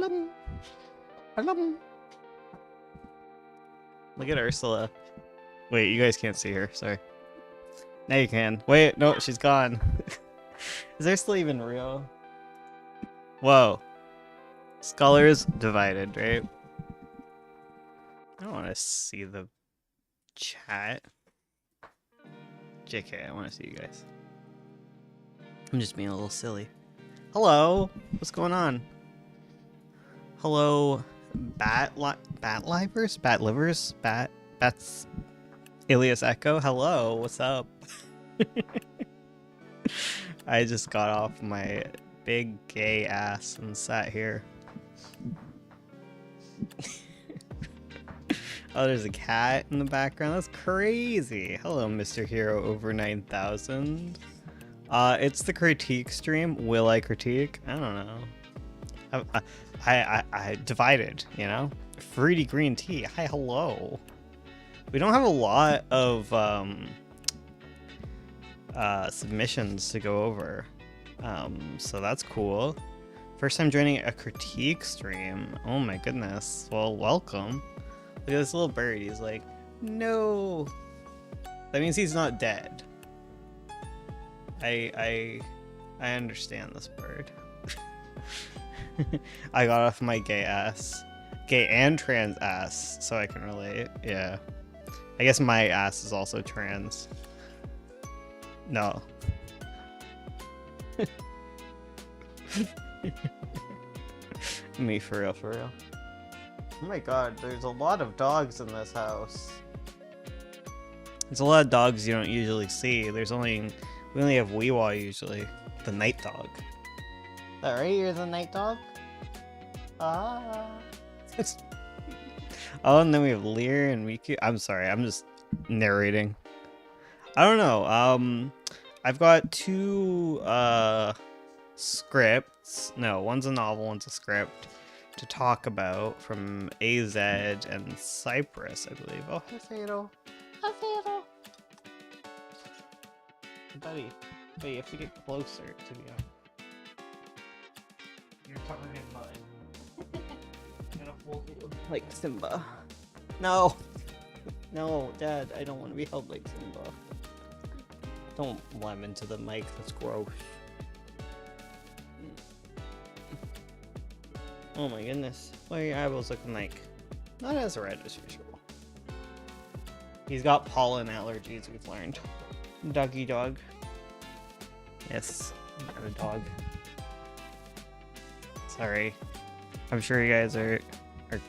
Alum. Alum. Look at Ursula. Wait, you guys can't see her. Sorry. Now you can. Wait, no, she's gone. Is Ursula even real? Whoa. Scholars divided, right? I don't want to see the chat. JK, I want to see you guys. I'm just being a little silly. Hello, what's going on? Hello, bat livers, bats, Alias Echo. Hello, what's up? I just got off my big gay ass and sat here. Oh, there's a cat in the background. That's crazy. Hello, Mr. Hero over 9,000. It's the critique stream. Will I critique? I don't know. I divided, you know? Fruity green tea. Hi, hello. We don't have a lot of submissions to go over. So that's cool. First time joining a critique stream. Oh my goodness. Well, welcome. Look at this little bird. He's like, no. That means he's not dead. I understand this bird. I got off my gay ass. Gay and trans ass, so I can relate. Yeah. I guess my ass is also trans. No. Me for real, for real. Oh my god, there's a lot of dogs in this house. There's a lot of dogs you don't usually see. We only have Weewa usually. The night dog. Is that right? You're the night dog? Ah. Oh, and then we have Lear and Miku. I'm sorry, I'm just narrating. I don't know. I've got two scripts. No, one's a novel, one's a script to talk about from AZ and Cyprus, I believe. Oh, hi, Fatal. Hi, Fatal. Buddy, you have to get closer to the You're covered in mud. I'm gonna hold you like Simba. No! No, Dad, I don't want to be held like Simba. Don't lemon into the mic, that's gross. Oh my goodness. What are your eyeballs looking like? Not as red as usual. He's got pollen allergies, we've learned. Doggy dog. Yes, I got a dog. Sorry. I'm sure you guys are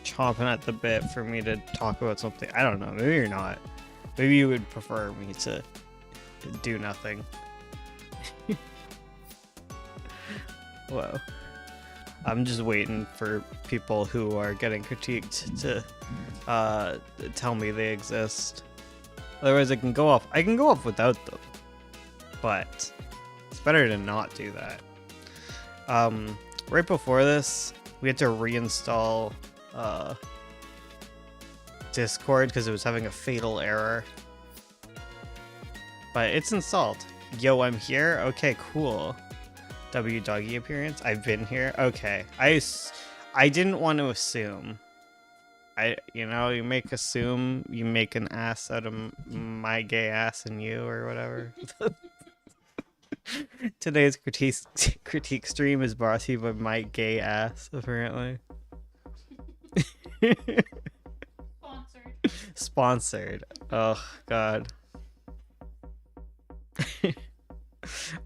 chomping at the bit for me to talk about something. I don't know, maybe you're not. Maybe you would prefer me to do nothing. Whoa. I'm just waiting for people who are getting critiqued to tell me they exist. Otherwise I can go off without them. But it's better to not do that. Right before this, we had to reinstall Discord because it was having a fatal error. But it's installed. Yo, I'm here? Okay, cool. W doggy appearance? I've been here? Okay. I didn't want to assume. You make an ass out of my gay ass and you or whatever. Today's critique stream is brought to you by my gay ass, apparently. Sponsored. Oh, God.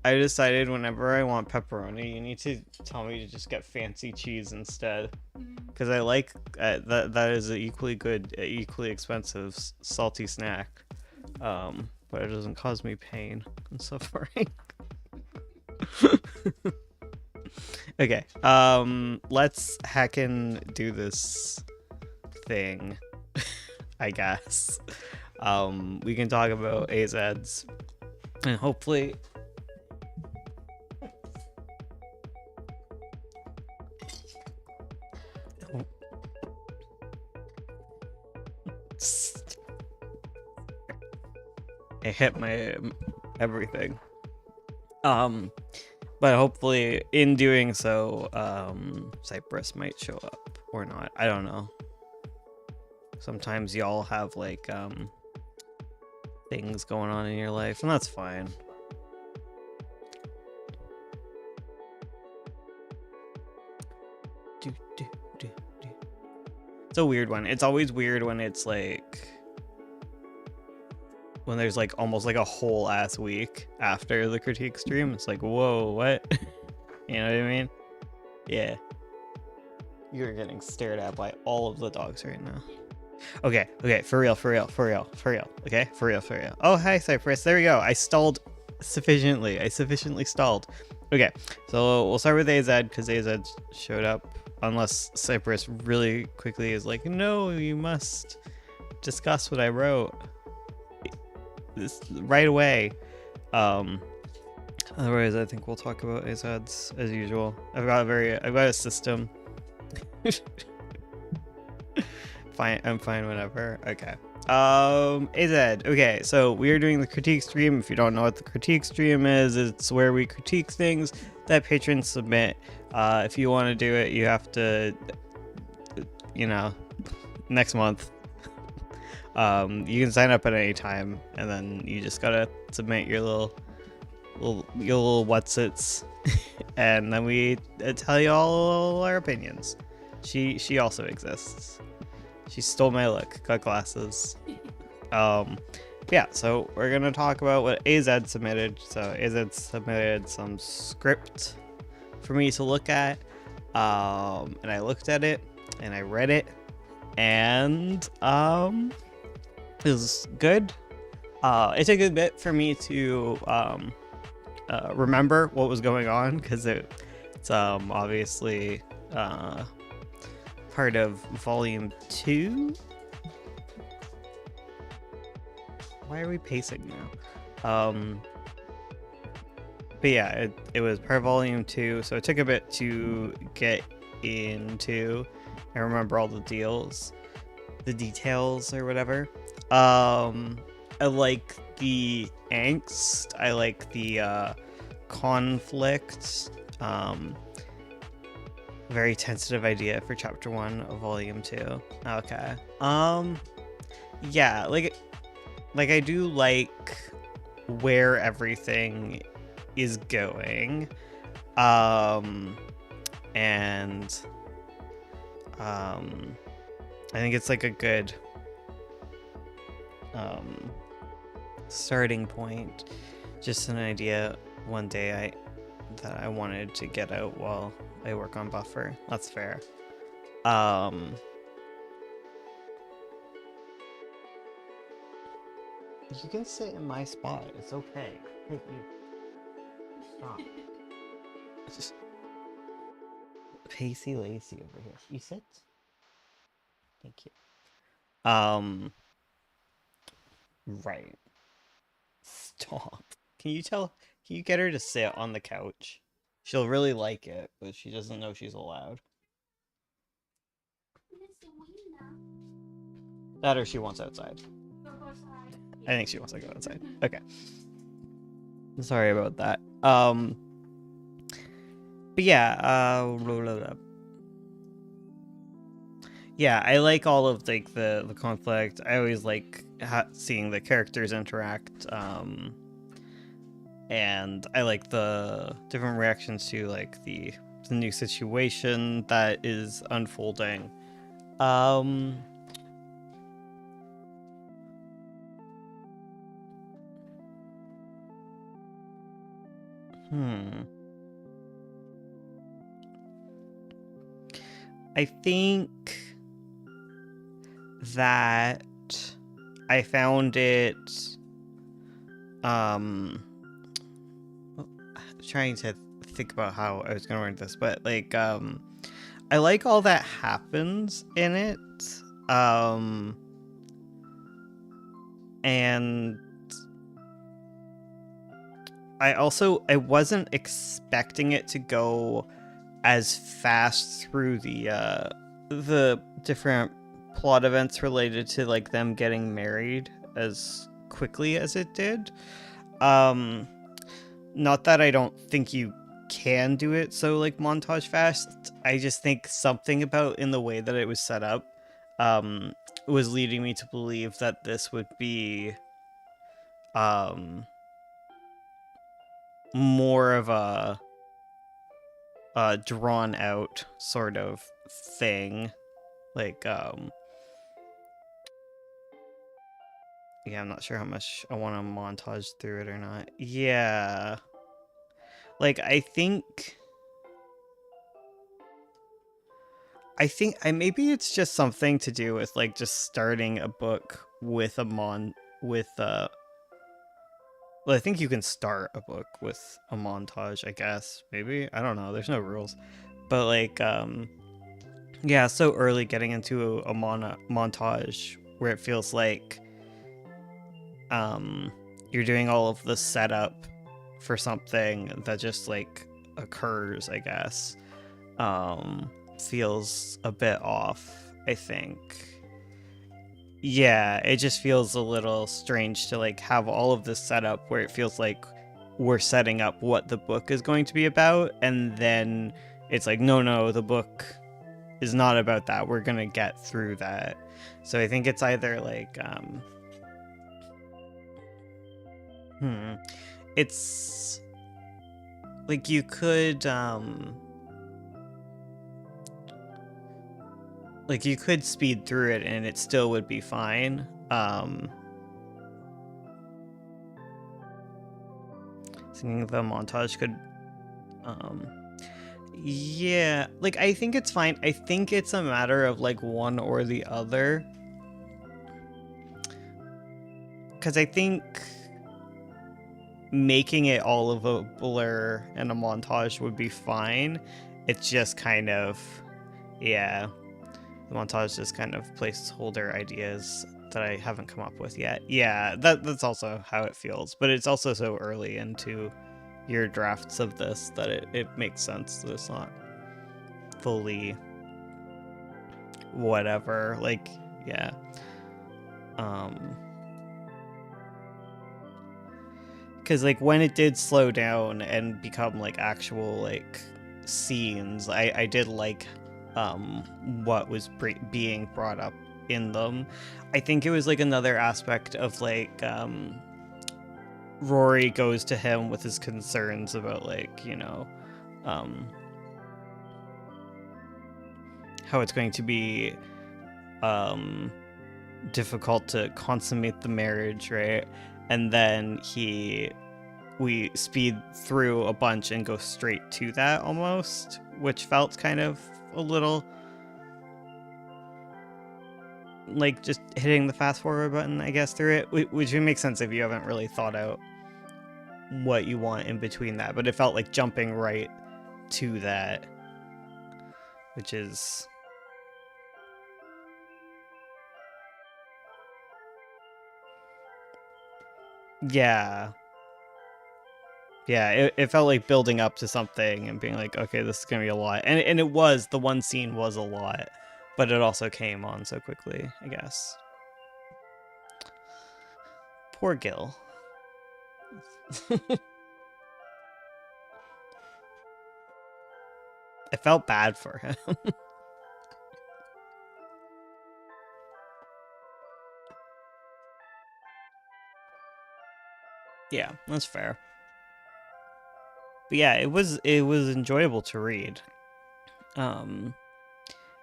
I decided whenever I want pepperoni, you need to tell me to just get fancy cheese instead. Because I like that is an equally good, equally expensive salty snack. But it doesn't cause me pain and suffering. Okay, let's heckin' do this thing, I guess. We can talk about AZs and hopefully I hit my everything. But hopefully, in doing so, Cypress might show up or not. I don't know. Sometimes y'all have like things going on in your life, and that's fine. It's a weird one. It's always weird when it's like when there's like almost like a whole ass week after the critique stream. It's like, whoa, what? You know what I mean? Yeah. You're getting stared at by all of the dogs right now. Okay, for real. Okay, for real. Oh, hi, Cypress. There we go. I stalled sufficiently. I sufficiently stalled. Okay, so we'll start with AZ because AZ showed up. Unless Cypress really quickly is like, no, you must discuss what I wrote this right away. Otherwise, I think we'll talk about AZs as usual. I've got a system. Fine, I'm fine whenever. Okay. AZ. Okay, so we are doing the critique stream. If you don't know what the critique stream is, it's where we critique things that patrons submit. If you want to do it, you have to, you know, next month. You can sign up at any time, and then you just gotta submit your little whatsits, and then we tell you all our opinions. She also exists. She stole my look. Got glasses. Yeah, so we're gonna talk about what AZ submitted. So AZ submitted some script for me to look at, and I looked at it and I read it, and it was good. It took a bit for me to remember what was going on because it's obviously part of volume 2. Why are we pacing now? But yeah, it was part of volume 2, so it took a bit to get into and remember all the details or whatever. I like the angst. I like the conflict. Very tentative idea for chapter 1 of volume 2. Okay. Yeah, like I do like where everything is going. And I think it's like a good starting point. Just an idea one day that I wanted to get out while I work on Buffer. That's fair. You can sit in my spot. It's okay. Hey, you. Stop. Just pacey lacy over here. You sit. Thank you. Right. Stop. Can you get her to sit on the couch? She'll really like it, but she doesn't know she's allowed. That or she wants outside. I think she wants to go outside. Okay. Sorry about that. But yeah, yeah, I like all of like the conflict. I always like seeing the characters interact. And I like the different reactions to like the new situation that is unfolding. I think that I found it trying to think about how I was gonna word this, but like I like all that happens in it, and I wasn't expecting it to go as fast through the different plot events related to like them getting married as quickly as it did. Not that I don't think you can do it so like montage fast. I just think something about in the way that it was set up was leading me to believe that this would be more of a drawn out sort of thing. Like yeah, I'm not sure how much I want to montage through it or not. Yeah. Like I think maybe it's just something to do with like just starting a book with a well, I think you can start a book with a montage, I guess. Maybe. I don't know. There's no rules. But like yeah, so early getting into a montage where it feels like you're doing all of the setup for something that just like occurs, I guess. Feels a bit off, I think. Yeah, it just feels a little strange to like have all of this setup where it feels like we're setting up what the book is going to be about, and then it's like no, the book is not about that. We're gonna get through that. So I think it's either like it's like you could speed through it and it still would be fine. Thinking the montage could yeah, like I think it's fine. I think it's a matter of like one or the other, because I think making it all of a blur and a montage would be fine. It's just kind of, yeah, the montage is kind of placeholder ideas that I haven't come up with yet. Yeah, that's also how it feels, but it's also so early into your drafts of this that it makes sense that it's not fully whatever. Like, yeah. Because like when it did slow down and become like actual like scenes, I did like what was being brought up in them. I think it was like another aspect of like Rory goes to him with his concerns about like, you know, how it's going to be difficult to consummate the marriage, right? And then we speed through a bunch and go straight to that almost, which felt kind of a little like just hitting the fast forward button, I guess, through it, which would make sense if you haven't really thought out what you want in between that, but it felt like jumping right to that, which is yeah, it felt like building up to something and being like, okay, this is gonna be a lot, and it was, the one scene was a lot, but it also came on so quickly, I guess. Poor Gil. I felt bad for him. Yeah, that's fair. But yeah, it was enjoyable to read. And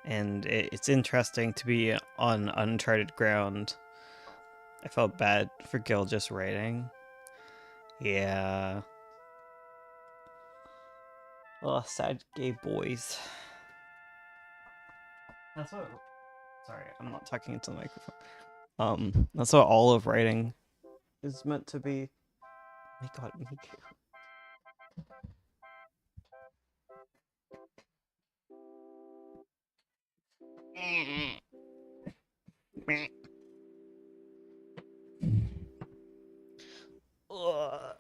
it's interesting to be on uncharted ground. I felt bad for Gil just writing. Yeah. Oh, sad gay boys. That's what. Sorry, I'm not talking into the microphone. That's what all of writing is meant to be. Oh my God, me too. Ugh.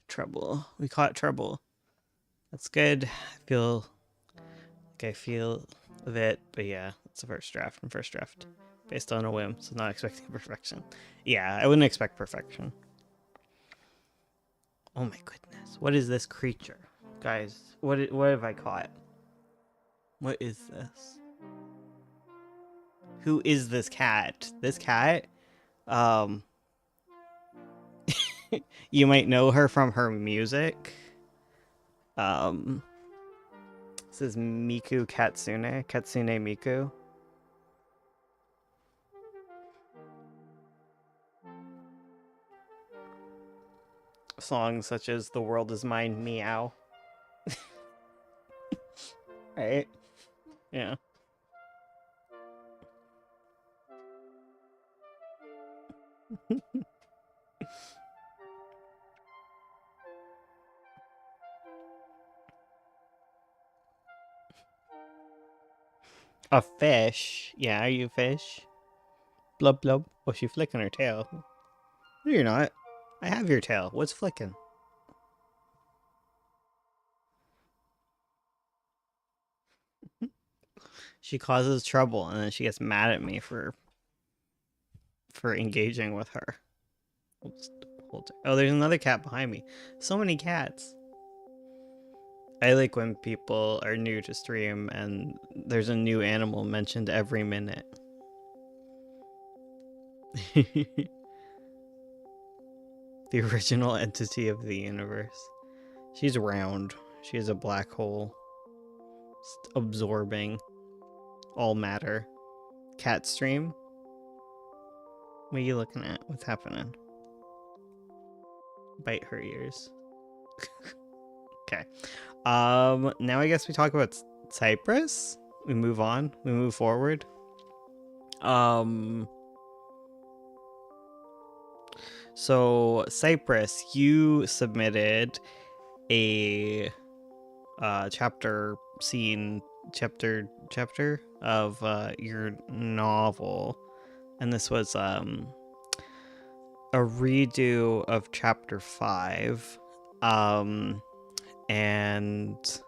Trouble. We caught trouble. That's good. I feel a bit, but yeah, it's a first draft, and first draft based on a whim, so not expecting perfection. Yeah, I wouldn't expect perfection. Oh my goodness, what is this creature? Guys, what have I caught? What is this? Who is this cat? This cat? You might know her from her music. This is Miku Katsune. Katsune Miku. Songs such as The World Is Mine, Meow. Right? Yeah. A fish? Yeah, are you a fish? Blub blub. Oh, she's flicking her tail. No, you're not. I have your tail. What's flicking? She causes trouble and then she gets mad at me for engaging with her. Oops. Oh, there's another cat behind me. So many cats. I like when people are new to stream and there's a new animal mentioned every minute. The original entity of the universe. She's round. She is a black hole. Absorbing all matter. Cat stream? What are you looking at? What's happening? Bite her ears. Okay. Now I guess we talk about Cyprus. We move on. We move forward. So Cyprus, you submitted a chapter of your novel, and this was a redo of chapter 5, and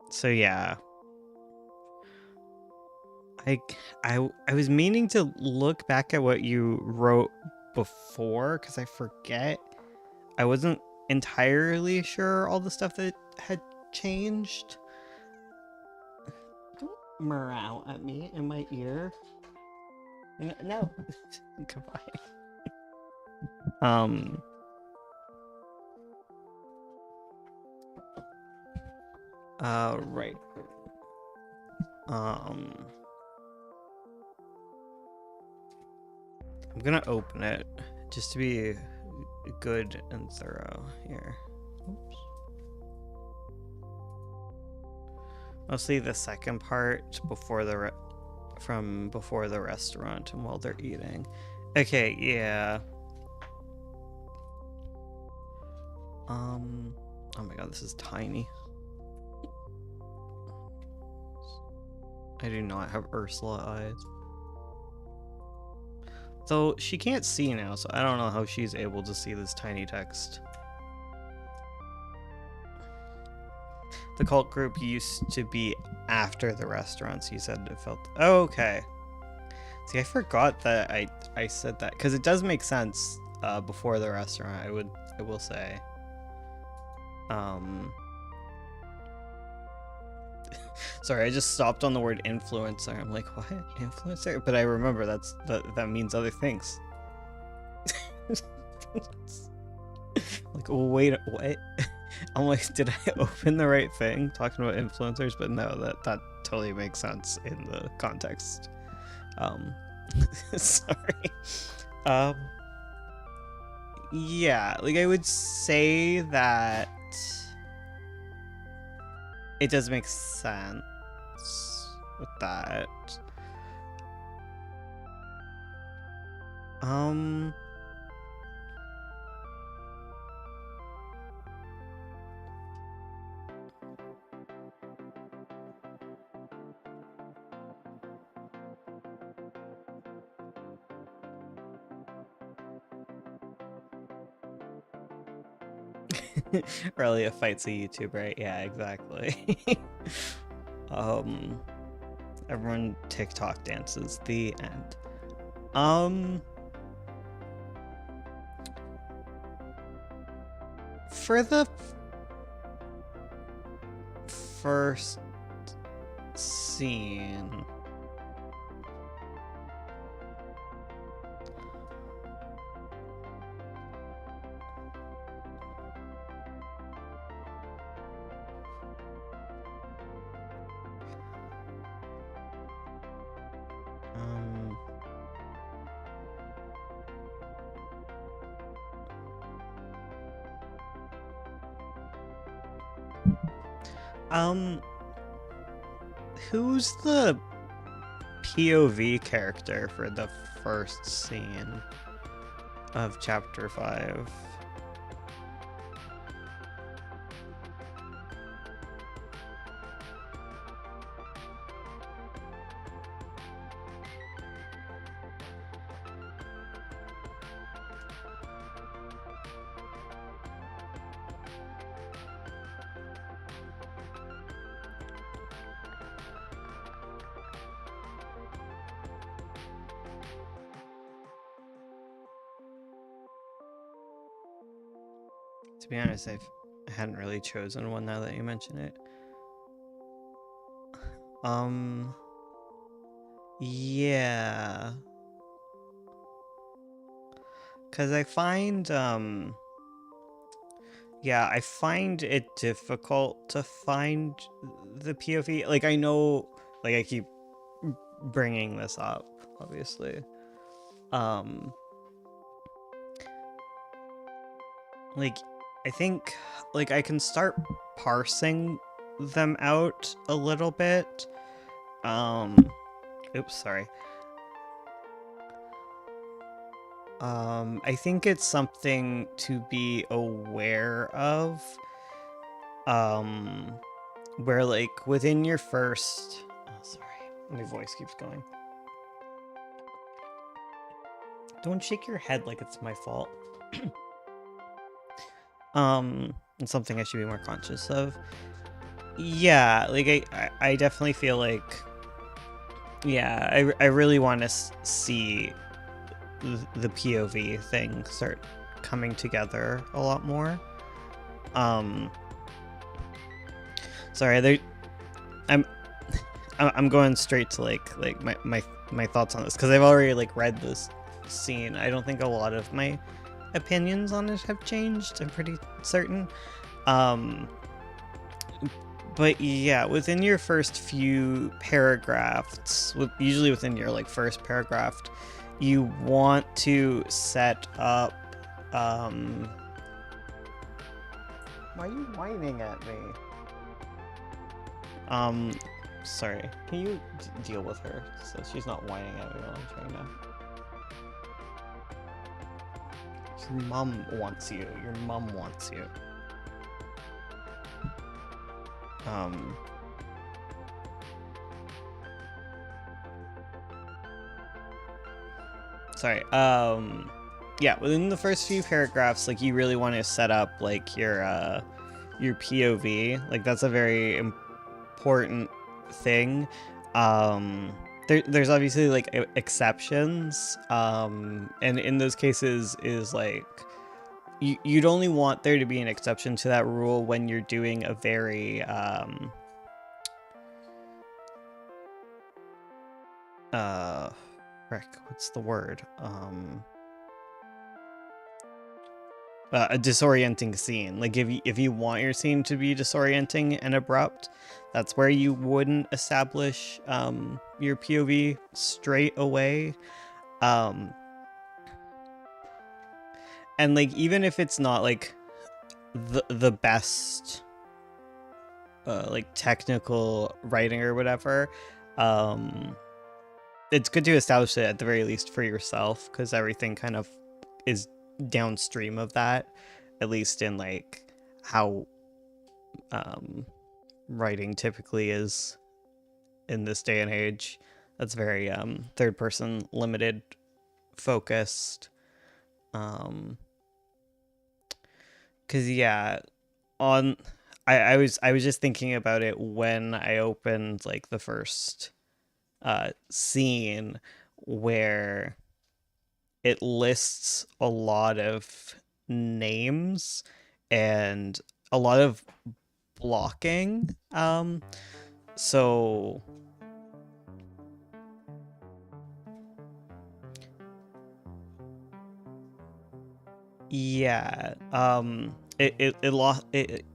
so yeah, I was meaning to look back at what you wrote before because I forget. I wasn't entirely sure all the stuff that had changed. Don't meow at me in my ear. No. Goodbye. Right. I'm gonna open it just to be good and thorough here. Oops. Mostly the second part before from before the restaurant and while they're eating. Okay, yeah. Oh my god, this is tiny. I do not have Ursula eyes. So she can't see now, so I don't know how she's able to see this tiny text. The cult group used to be after the restaurants. You said it felt... Oh, okay. See, I forgot that I said that because it does make sense before the restaurant. I will say. Sorry, I just stopped on the word influencer. I'm like, what? Influencer? But I remember that means other things. Like, well, wait, what? I'm like, did I open the right thing talking about influencers? But no, that totally makes sense in the context. Sorry. Yeah, like I would say that it does make sense with that. Aurelia fights a YouTuber, right? Yeah, exactly. Everyone TikTok dances. The end. For the first scene, who's the POV character for the first scene of chapter 5? To be honest, I hadn't really chosen one now that you mention it. Yeah. Cause I find, yeah, I find it difficult to find the POV. Like, I know, like, I keep bringing this up, obviously. Like, I think, like, I can start parsing them out a little bit. Oops, sorry. I think it's something to be aware of. Where, like, within your first... Oh, sorry. My voice keeps going. Don't shake your head like it's my fault. It's something I should be more conscious of. Yeah, like, I definitely feel like... Yeah, I really want to see the POV thing start coming together a lot more. Sorry, I'm going straight to like my thoughts on this because I've already like read this scene. I don't think a lot of my opinions on it have changed. I'm pretty certain. But yeah, within your first few paragraphs, usually within your like first paragraph, you want to set up. Why are you whining at me? Sorry. Can you deal with her so she's not whining at me while I'm trying to... Your mom wants you. Your mom wants you. Sorry. Yeah, within the first few paragraphs, like, you really want to set up, like, your POV. Like, that's a very important thing. There's obviously, like, exceptions. And in those cases is, like, you'd only want there to be an exception to that rule when you're doing a very, frick, what's the word? A disorienting scene. Like, if you want your scene to be disorienting and abrupt, that's where you wouldn't establish your POV straight away. And like, even if it's not like the best like technical writing or whatever, it's good to establish it at the very least for yourself, because everything kind of is downstream of that, at least in like how writing typically is in this day and age. That's very third person limited focused. Cause yeah, I was just thinking about it when I opened like the first scene where it lists a lot of names and a lot of blocking. So yeah, it lost it.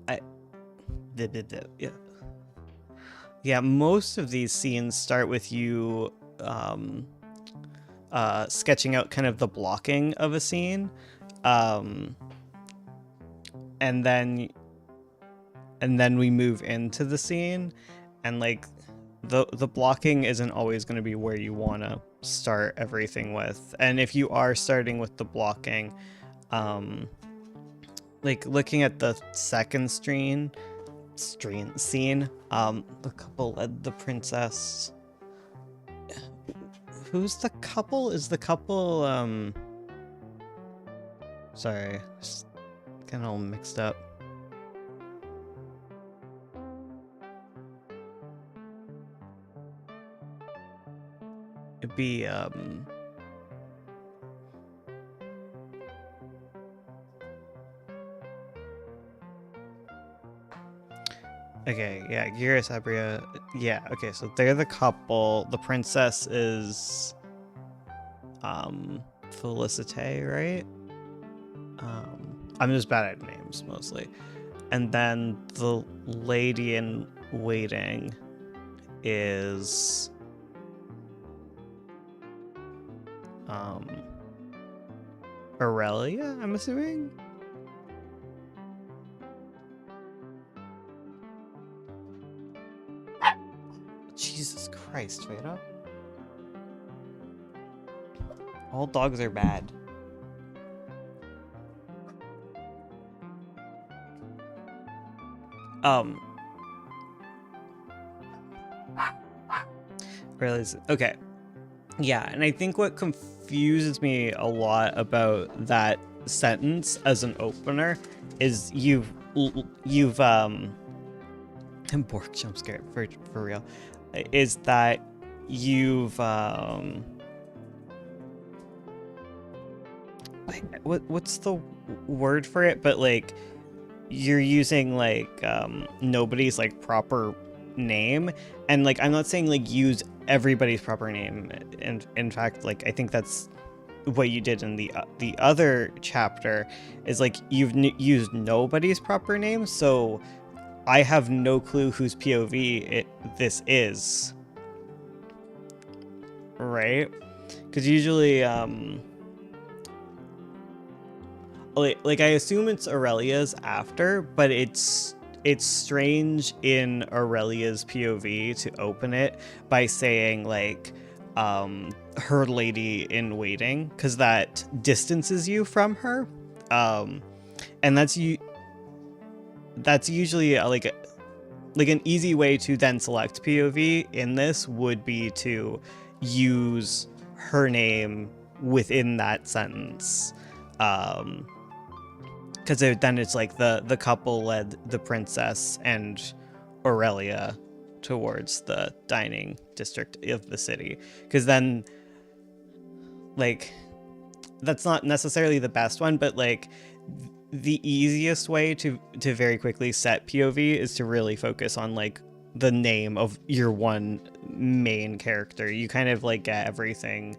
I yeah. Yeah, most of these scenes start with you um sketching out kind of the blocking of a scene. Um and then we move into the scene, and like the blocking isn't always going to be where you want to start everything with. And if you are starting with the blocking, um like looking at the second scene, the couple led the princess. Who's the couple? Is the couple sorry, just kind of all mixed up. It'd be okay, yeah, Gira Sabria. Yeah, okay, so they're the couple. The princess is Felicite, right? I'm just bad at names mostly. And then the lady in waiting is um Aurelia, I'm assuming. Jesus Christ, Veda. All dogs are bad. Um really, okay. Yeah, and I think what confuses me a lot about that sentence as an opener is you've Bork jump scare for real, is that you've what's the word for it, but like you're using like nobody's like proper name. And like I'm not saying like use everybody's proper name, and in fact like I think that's what you did in the other chapter, is like you've used nobody's proper name, so I have no clue whose POV this is, right? Because usually like I assume it's Aurelia's after, but it's strange in Aurelia's POV to open it by saying like her lady in waiting, because that distances you from her, and that's usually like an easy way to then select POV in this would be to use her name within that sentence. Because then it's like the couple led the princess and Aurelia towards the dining district of the city. Because then, like, that's not necessarily the best one, but like the easiest way to very quickly set POV is to really focus on like the name of your one main character. You kind of like get everything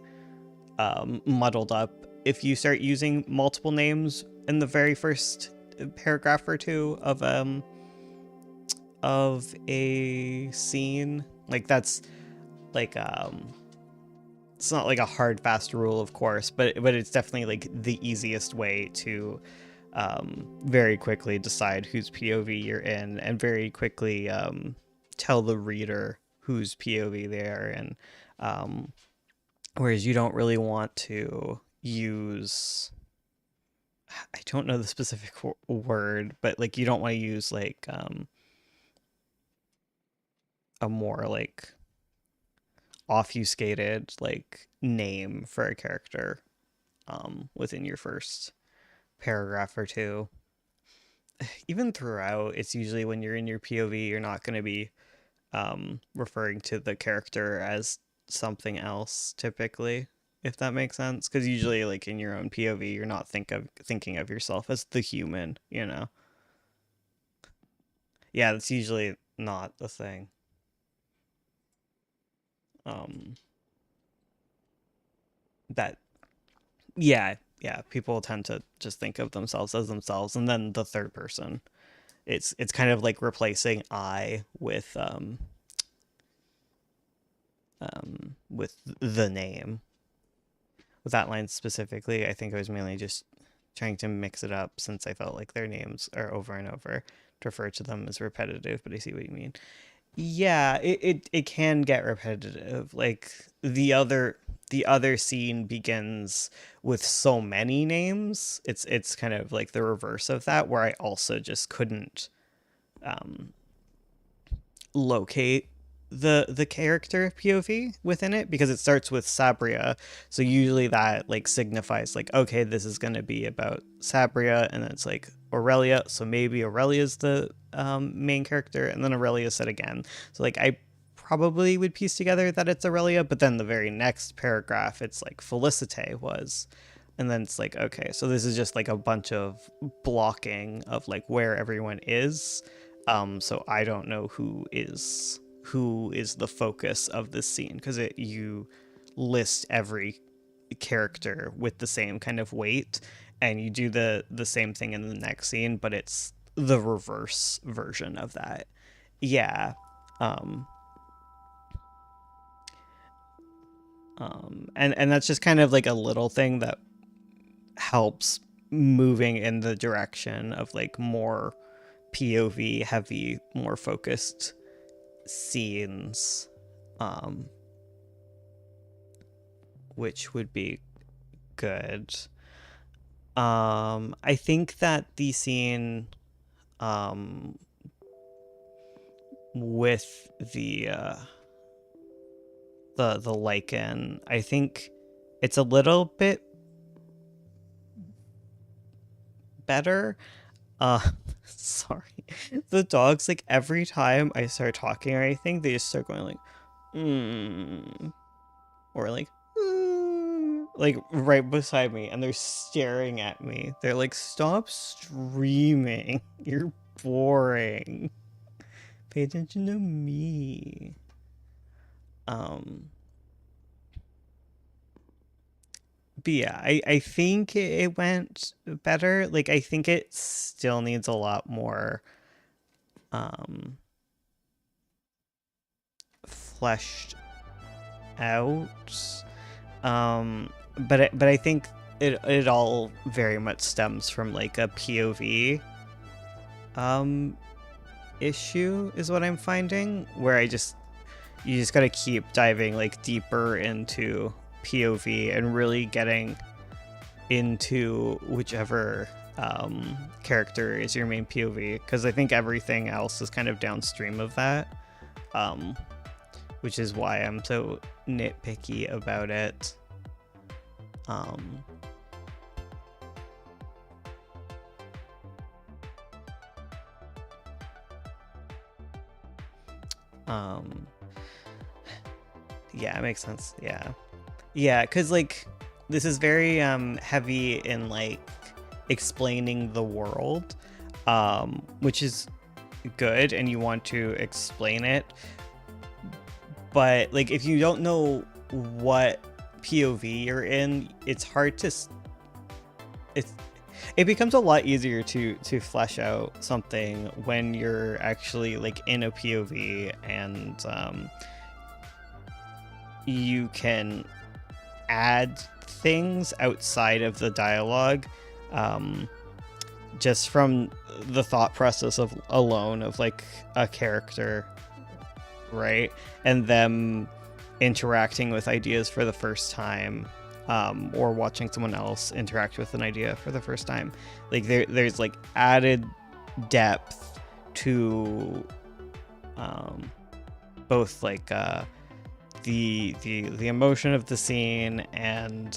muddled up if you start using multiple names in the very first paragraph or two of a scene. Like that's like it's not like a hard fast rule, of course, but it's definitely like the easiest way to very quickly decide whose POV you're in, and very quickly tell the reader whose POV they are in. Whereas you don't really want to use, I don't know the specific word, but like you don't want to use like a more like obfuscated like name for a character within your first paragraph or two. even throughout, it's usually when you're in your POV, you're not going to be referring to the character as something else typically, if that makes sense. Because usually, like in your own POV, you're not thinking of yourself as the human, you know? Yeah, that's usually not the thing. Um, that yeah, people tend to just think of themselves as themselves, and then the third person. It's kind of like replacing I with the name. With that line specifically, I think I was mainly just trying to mix it up since I felt like their names are over and over to refer to them as repetitive, but I see what you mean. Yeah, it can get repetitive. Like the other scene begins with so many names. It's kind of like the reverse of that, where I also just couldn't um locate the character POV within it, because it starts with Sabria. So usually that like signifies like, okay, this is going to be about Sabria, and then it's like Aurelia, so maybe Aurelia's the main character, and then Aurelia said again. So like I probably would piece together that it's Aurelia, but then the very next paragraph it's like Felicite was, and then it's like, okay, so this is just like a bunch of blocking of like where everyone is. So I don't know who is the focus of this scene, because you list every character with the same kind of weight, and you do the same thing in the next scene, but it's the reverse version of that. Yeah. Um, and that's just kind of like a little thing that helps moving in the direction of like more POV heavy, more focused scenes, um, which would be good. I think that the scene um, with the lichen, I think it's a little bit better. Sorry. The dogs, like every time I start talking or anything, they just start going like, or like, like right beside me, and they're staring at me. They're like, stop streaming. You're boring. Pay attention to me. Um, but yeah, I think it went better. Like, I think it still needs a lot more um fleshed out. But I think it all very much stems from like a POV um issue, is what I'm finding, where you just gotta keep diving like deeper into POV and really getting into whichever character is your main POV, because I think everything else is kind of downstream of that, um, which is why I'm so nitpicky about it. Um, um, yeah, it makes sense. Yeah, because like this is very heavy in like explaining the world, which is good, and you want to explain it, but like if you don't know what POV you're in, it's hard to it becomes a lot easier to flesh out something when you're actually like in a POV, and you can add things outside of the dialogue, just from the thought process of alone of like a character, right, and them interacting with ideas for the first time, or watching someone else interact with an idea for the first time. Like there's like added depth to both like the emotion of the scene, and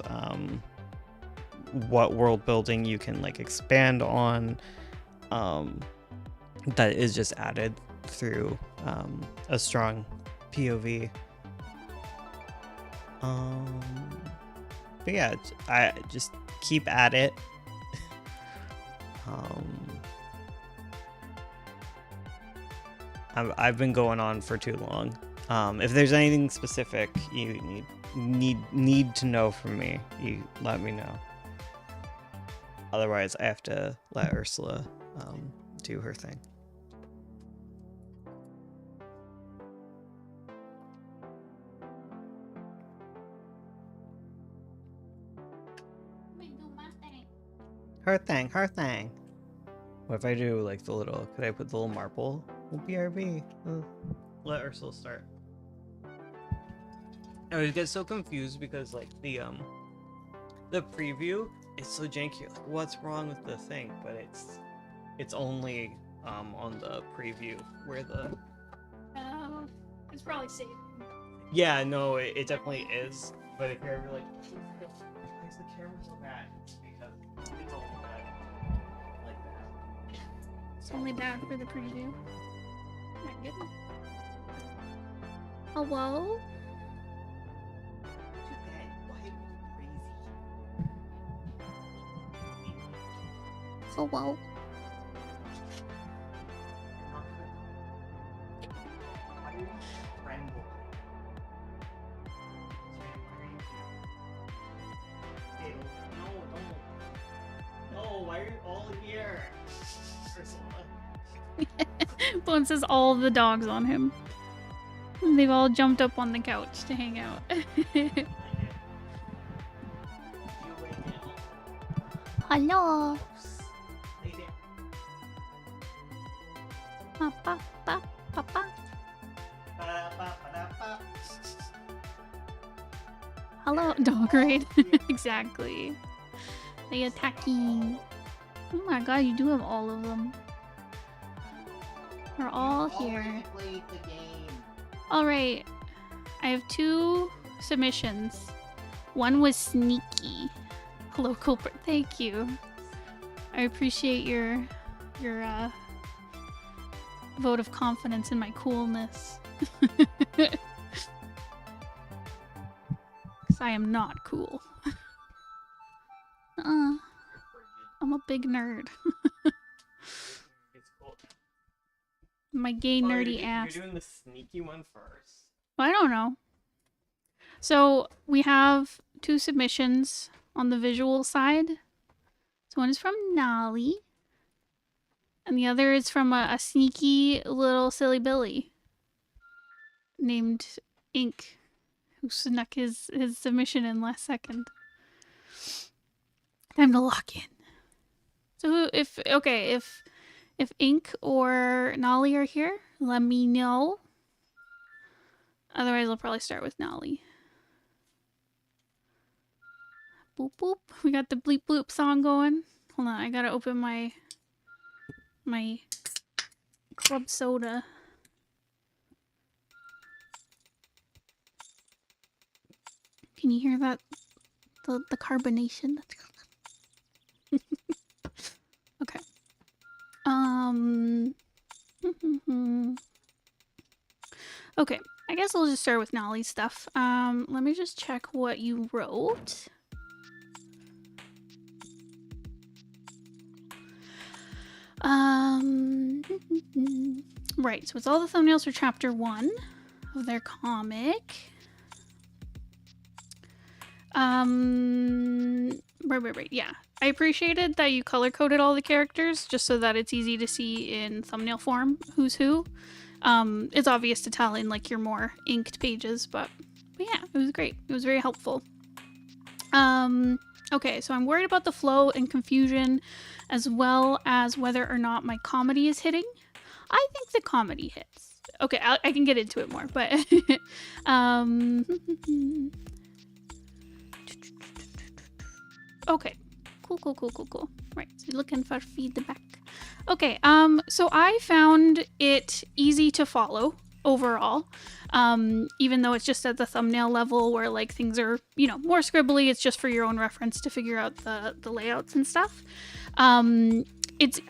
what world building you can like expand on. that is just added through a strong POV. But yeah, I just keep at it. I've been going on for too long. If there's anything specific you need to know from me, you let me know. Otherwise, I have to let Ursula do her thing. Her thing. What if I do like the little? Could I put the little marble? BRB. Let Ursula start. I always get so confused because like the preview is so janky. Like, what's wrong with the thing? But it's only on the preview where the. It's probably safe. Yeah, no, it definitely is. But if you're ever like, why is the camera so bad? It's because it's only bad like that. It's only bad for the preview. My goodness. Hello? Hello? No, why are you all here? Bone says all of the dogs on him. They've all jumped up on the couch to hang out. Hello. Papa, papa. Hello, dog raid. Exactly. They attacking. Oh my god, you do have all of them. We're all here. Alright. I have 2 submissions. One was sneaky. Hello, culprit. Thank you. I appreciate your vote of confidence in my coolness. Because I am not cool. I'm a big nerd. My gay nerdy ass. You're doing the sneaky one first. I don't know. So we have 2 submissions on the visual side. So one is from Nali. And the other is from a sneaky little silly Billy named Ink, who snuck his submission in last second. Time to lock in. So if Ink or Nali are here, let me know. Otherwise, I'll probably start with Nali. Boop boop. We got the bleep bloop song going. Hold on, I gotta open my club soda. Can you hear that? The carbonation? Okay. Okay, I guess I'll just start with Nali's stuff. Let me just check what you wrote. Right, so it's all the thumbnails for chapter 1 of their comic. Right, yeah. I appreciated that you color-coded all the characters just so that it's easy to see in thumbnail form who's who. It's obvious to tell in like your more inked pages, but yeah, it was great. It was very helpful. Okay, so I'm worried about the flow and confusion as well as whether or not my comedy is hitting. I think the comedy hits. Okay, I can get into it more, but okay. Cool. Right, so you're looking for feedback. Okay, so I found it easy to follow overall. Even though it's just at the thumbnail level where like things are, you know, more scribbly, it's just for your own reference to figure out the layouts and stuff.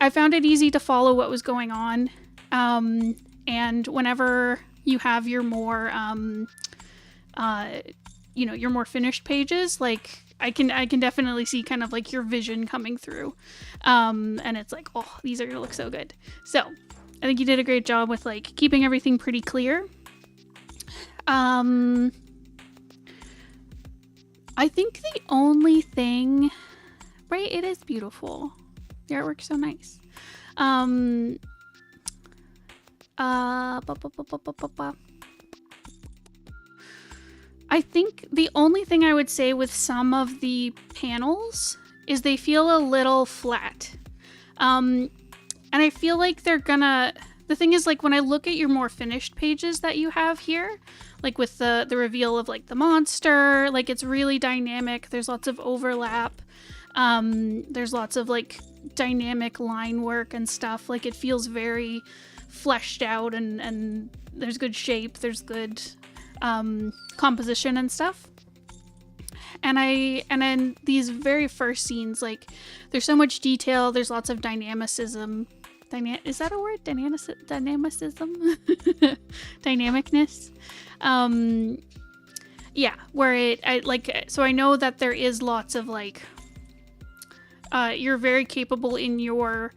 I found it easy to follow what was going on. And whenever you have your more, your more finished pages, like I can definitely see kind of like your vision coming through. And it's like, oh, these are gonna look so good. So I think you did a great job with like keeping everything pretty clear. I think the only thing, right? It is beautiful. The artwork's so nice. I think the only thing I would say with some of the panels is they feel a little flat. And I feel like they're gonna... The thing is, like, when I look at your more finished pages that you have here, like with the reveal of, like, the monster, like, it's really dynamic. There's lots of overlap. There's lots of, like, dynamic line work and stuff. Like, it feels very fleshed out, and there's good shape. There's good composition and stuff. And then these very first scenes, like, there's so much detail. There's lots of dynamicism. Is that a word? Dynamicism? Dynamicness. Yeah, where so I know that there is lots of, like, you're very capable in your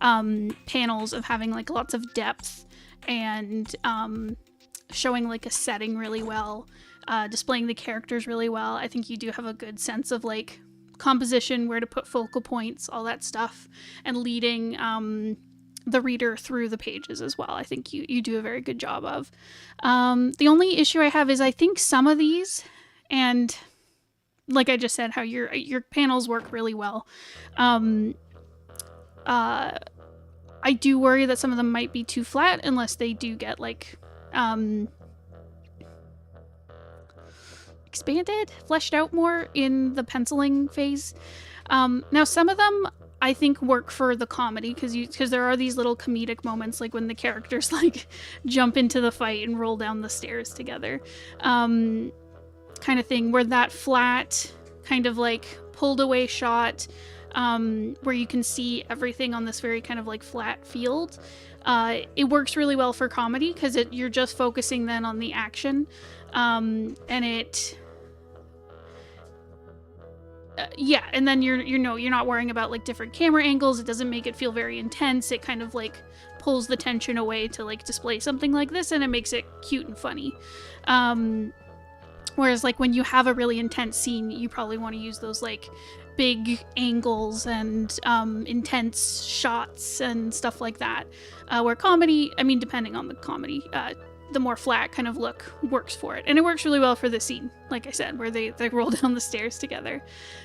panels of having, like, lots of depth and showing, like, a setting really well, displaying the characters really well. I think you do have a good sense of, like, composition, where to put focal points, all that stuff, and leading the reader through the pages as well. I think you do a very good job of. The only issue I have is I think some of these, and like I just said, how your panels work really well. I do worry that some of them might be too flat unless they do get, like, expanded, fleshed out more in the penciling phase. Now some of them I think work for the comedy, because there are these little comedic moments, like when the characters, like, jump into the fight and roll down the stairs together, kind of thing, where that flat kind of, like, pulled away shot, where you can see everything on this very kind of, like, flat field, it works really well for comedy, because you're just focusing then on the action, and it... yeah, and then you're not worrying about, like, different camera angles. It doesn't make it feel very intense. It kind of, like, pulls the tension away to, like, display something like this, and it makes it cute and funny. Whereas, like, when you have a really intense scene, you probably want to use those, like, big angles and intense shots and stuff like that. Where comedy, I mean, depending on the comedy, the more flat kind of look works for it. And it works really well for the scene, like I said, where they roll down the stairs together.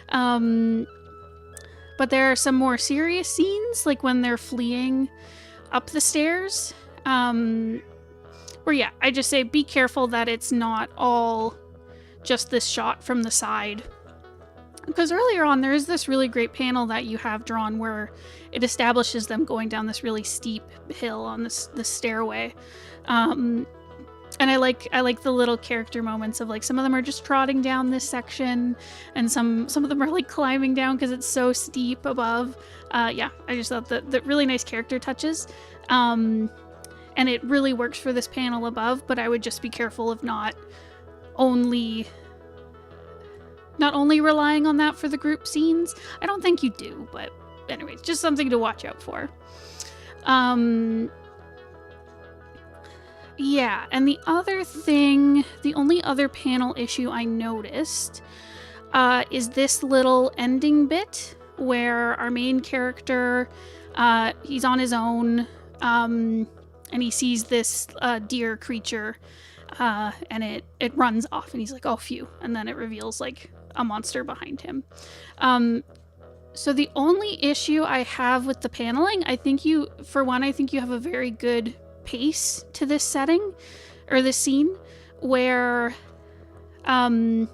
But there are some more serious scenes, like when they're fleeing up the stairs, where, yeah, I just say be careful that it's not all just this shot from the side. Because earlier on, there is this really great panel that you have drawn where it establishes them going down this really steep hill on this stairway. And I like the little character moments of, like, some of them are just trotting down this section, and some of them are, like, climbing down because it's so steep above. Yeah, I just thought that really nice character touches. And it really works for this panel above, but I would just be careful of not only relying on that for the group scenes. I don't think you do, but anyways, just something to watch out for. Yeah, and the only other panel issue I noticed is this little ending bit where our main character, he's on his own, and he sees this deer creature, and it runs off, and he's like, oh, phew, and then it reveals, like, a monster behind him. So the only issue I have with the paneling, I think you have a very good pace to this setting, or this scene, where, yeah,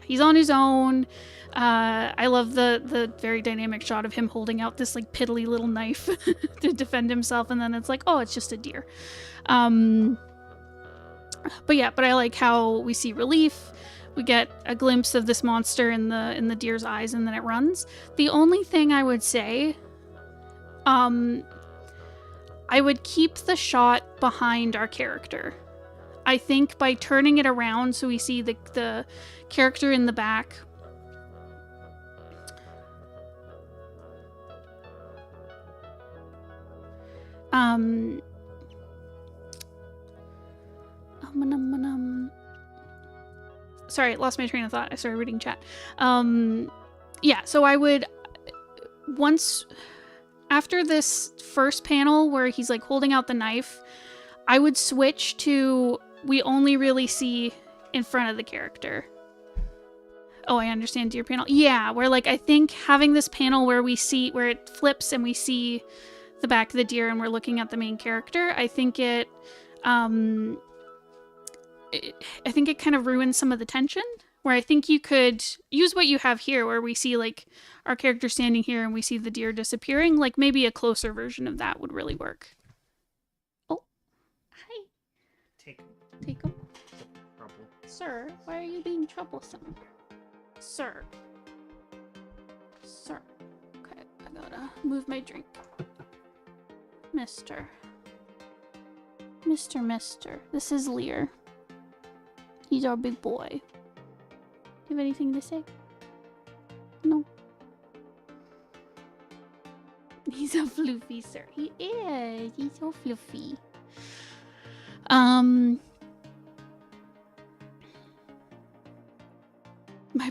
he's on his own. I love the very dynamic shot of him holding out this, like, piddly little knife to defend himself, and then it's like, oh, it's just a deer. But I like how we see relief. We get a glimpse of this monster in the deer's eyes, and then it runs. The only thing I would say I would keep the shot behind our character. I think by turning it around so we see the character in the back. Sorry, lost my train of thought. I started reading chat. Yeah, so I would, once, after this first panel where he's like holding out the knife, I would switch to, we only really see in front of the character. Oh, I understand deer panel. Yeah, where like, I think having this panel where we see, where it flips and we see the back of the deer and we're looking at the main character, I think it kind of ruins some of the tension, where I think you could use what you have here where we see like our character standing here and we see the deer disappearing. Like maybe a closer version of that would really work. Oh, hi. Take him. trouble. Sir, why are you being troublesome? Sir. Okay, I gotta move my drink. Mister. This is Lear. He's our big boy. Do you have anything to say? No. He's so fluffy, sir. He is. He's so fluffy. My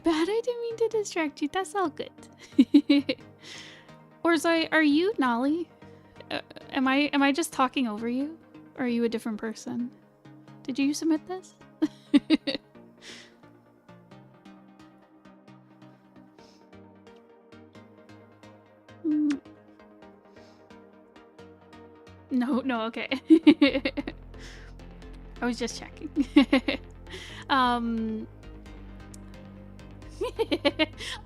bad, I didn't mean to distract you. That's all good. Or are you Nali? Am I just talking over you? Or are you a different person? Did you submit this? No, okay. I was just checking. I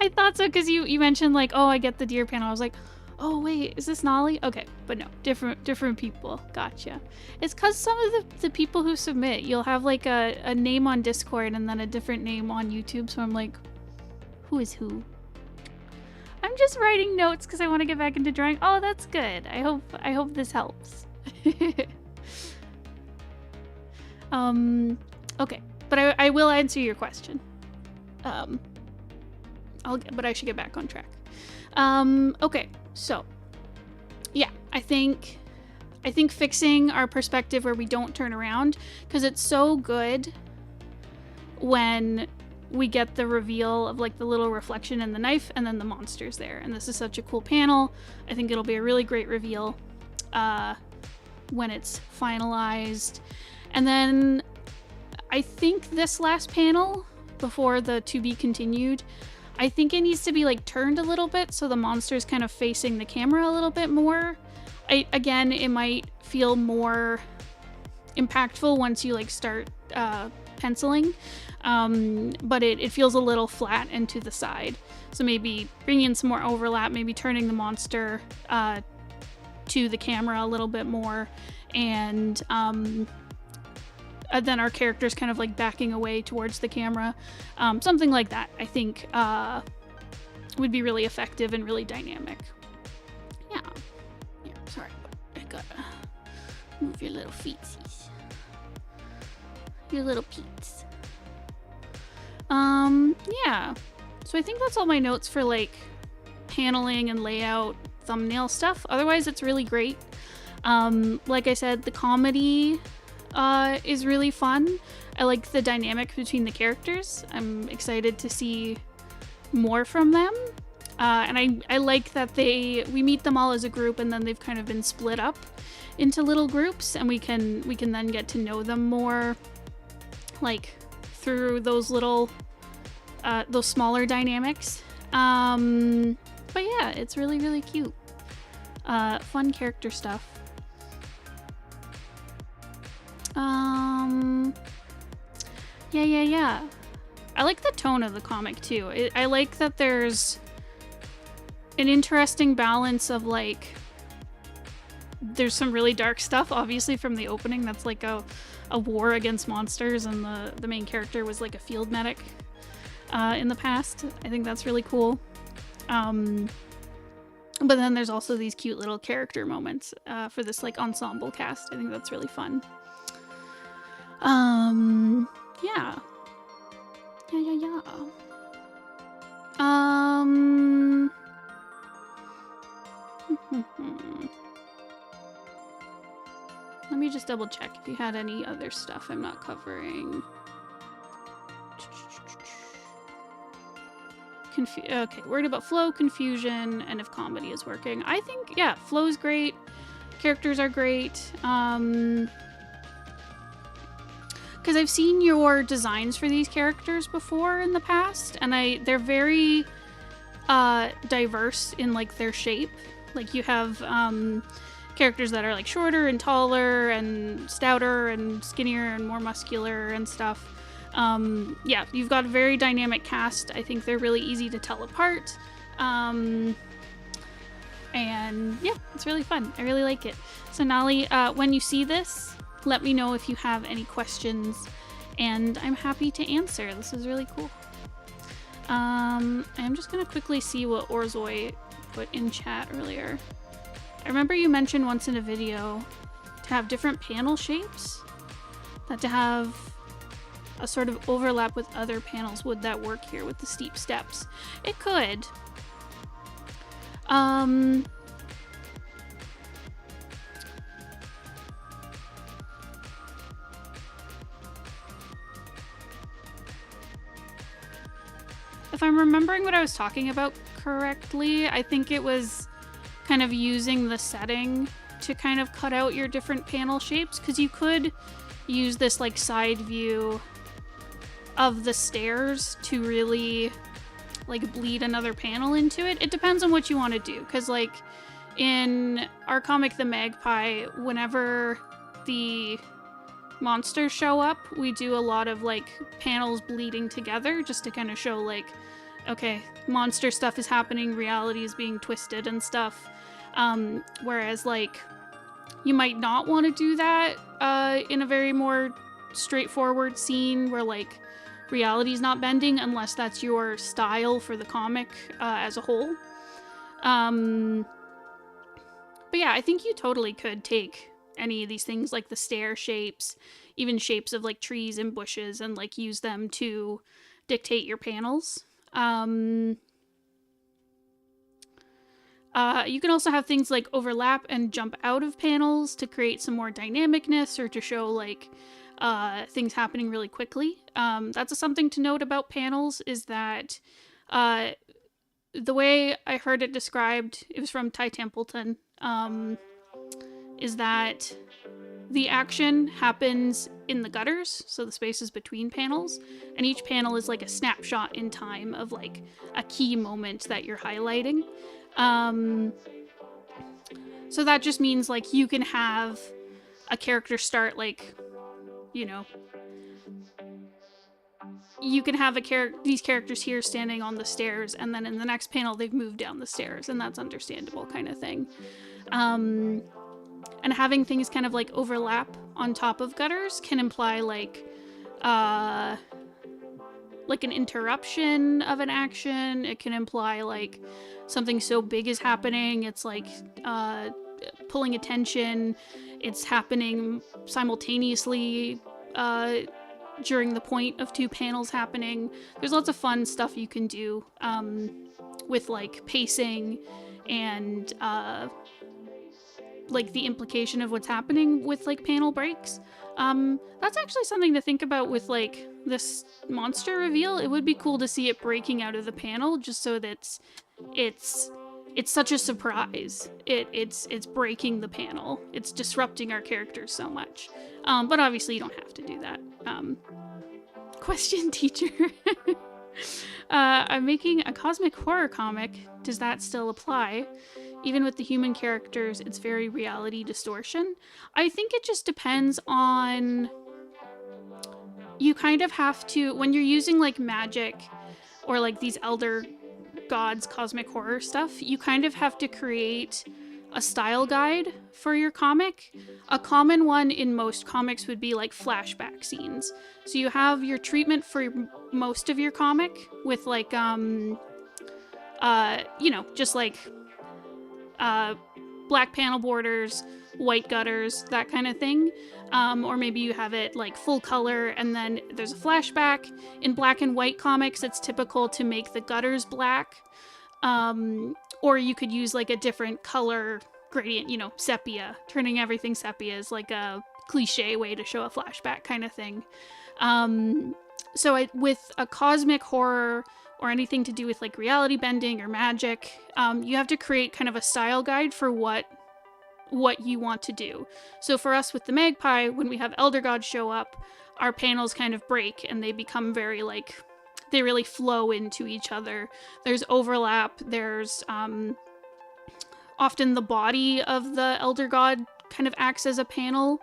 thought so because you mentioned like, oh, I get the deer panel. I was like, oh wait, is this Nali? Okay, but no, different people. Gotcha. It's because some of the people who submit, you'll have like a name on Discord and then a different name on YouTube. So I'm like, who is who? I'm just writing notes because I want to get back into drawing. Oh, that's good. I hope this helps. Okay, but I will answer your question. But I should get back on track. Okay, so yeah, I think fixing our perspective where we don't turn around, because it's so good when we get the reveal of like the little reflection in the knife and then the monster's there. And this is such a cool panel. I think it'll be a really great reveal when it's finalized. And then I think this last panel before the to be continued, I think it needs to be like turned a little bit so the monster's kind of facing the camera a little bit more. Again, it might feel more impactful once you like start penciling, but it feels a little flat and to the side. So maybe bringing in some more overlap, maybe turning the monster to the camera a little bit more, and then our character's kind of like backing away towards the camera. Something like that, I think, would be really effective and really dynamic. Yeah, sorry, but I gotta move your little feetsies. Your little peeps. Yeah. So I think that's all my notes for like paneling and layout, thumbnail stuff. Otherwise, it's really great. Like I said, the comedy is really fun. I like the dynamic between the characters. I'm excited to see more from them. And I like that we meet them all as a group and then they've kind of been split up into little groups, and we can then get to know them more, like through those little those smaller dynamics. But yeah, it's really, really cute. Fun character stuff. Yeah. I like the tone of the comic too. I like that there's an interesting balance of like, there's some really dark stuff, obviously, from the opening. That's like a war against monsters, and the main character was like a field medic in the past. I think that's really cool. But then there's also these cute little character moments for this like ensemble cast. I think that's really fun. Yeah. Yeah. Let me just double check if you had any other stuff I'm not covering. Okay, worried about flow, confusion, and if comedy is working. I think, yeah, flow's great. Characters are great. Because I've seen your designs for these characters before in the past, and they're very diverse in like their shape. Like you have characters that are like shorter and taller and stouter and skinnier and more muscular and stuff. Yeah, you've got a very dynamic cast. I think they're really easy to tell apart. And yeah, it's really fun. I really like it. So Nali, when you see this, let me know if you have any questions, and I'm happy to answer. This is really cool. I'm just gonna quickly see what Orzoi put in chat earlier. I remember you mentioned once in a video to have different panel shapes, that to have a sort of overlap with other panels. Would that work here with the steep steps? It could. If I'm remembering what I was talking about correctly, I think it was kind of using the setting to kind of cut out your different panel shapes, because you could use this like side view of the stairs to really like bleed another panel into it. It depends on what you want to do, because like in our comic The Magpie, whenever the monsters show up, we do a lot of like panels bleeding together just to kind of show like, okay, monster stuff is happening, reality is being twisted and stuff. Whereas like you might not want to do that in a very more straightforward scene where like reality's not bending, unless that's your style for the comic as a whole. But yeah, I think you totally could take any of these things like the stair shapes, even shapes of like trees and bushes, and like use them to dictate your panels. You can also have things like overlap and jump out of panels to create some more dynamicness, or to show like things happening really quickly. That's something to note about panels, is that the way I heard it described, it was from Ty Templeton, is that the action happens in the gutters, so the spaces between panels, and each panel is like a snapshot in time of like a key moment that you're highlighting. So that just means like you can have a character start like, you know, you can have these characters here standing on the stairs, and then in the next panel they've moved down the stairs, and that's understandable kind of thing. And having things kind of like overlap on top of gutters can imply like an interruption of an action. It can imply like something so big is happening, it's like pulling attention. It's happening simultaneously during the point of two panels happening. There's lots of fun stuff you can do with like pacing and like the implication of what's happening with like panel breaks. That's actually something to think about with like this monster reveal. It would be cool to see it breaking out of the panel, just so that it's such a surprise. It's breaking the panel. It's disrupting our characters so much. But obviously you don't have to do that. Question, teacher. I'm making a cosmic horror comic. Does that still apply? Even with the human characters, it's very reality distortion. I think it just depends on... You kind of have to... When you're using like magic or like these elder gods cosmic horror stuff, you kind of have to create a style guide for your comic. A common one in most comics would be like flashback scenes. So you have your treatment for most of your comic with like, you know, just like black panel borders, white gutters, that kind of thing. Or maybe you have it like full color and then there's a flashback. In black and white comics, it's typical to make the gutters black. Or you could use like a different color gradient, you know, sepia. Turning everything sepia is like a cliche way to show a flashback kind of thing. With a cosmic horror or anything to do with like reality bending or magic, you have to create kind of a style guide for what you want to do. So for us with the Magpie, when we have Elder Gods show up, our panels kind of break and they become very like, they really flow into each other. There's overlap. There's often the body of the Elder God kind of acts as a panel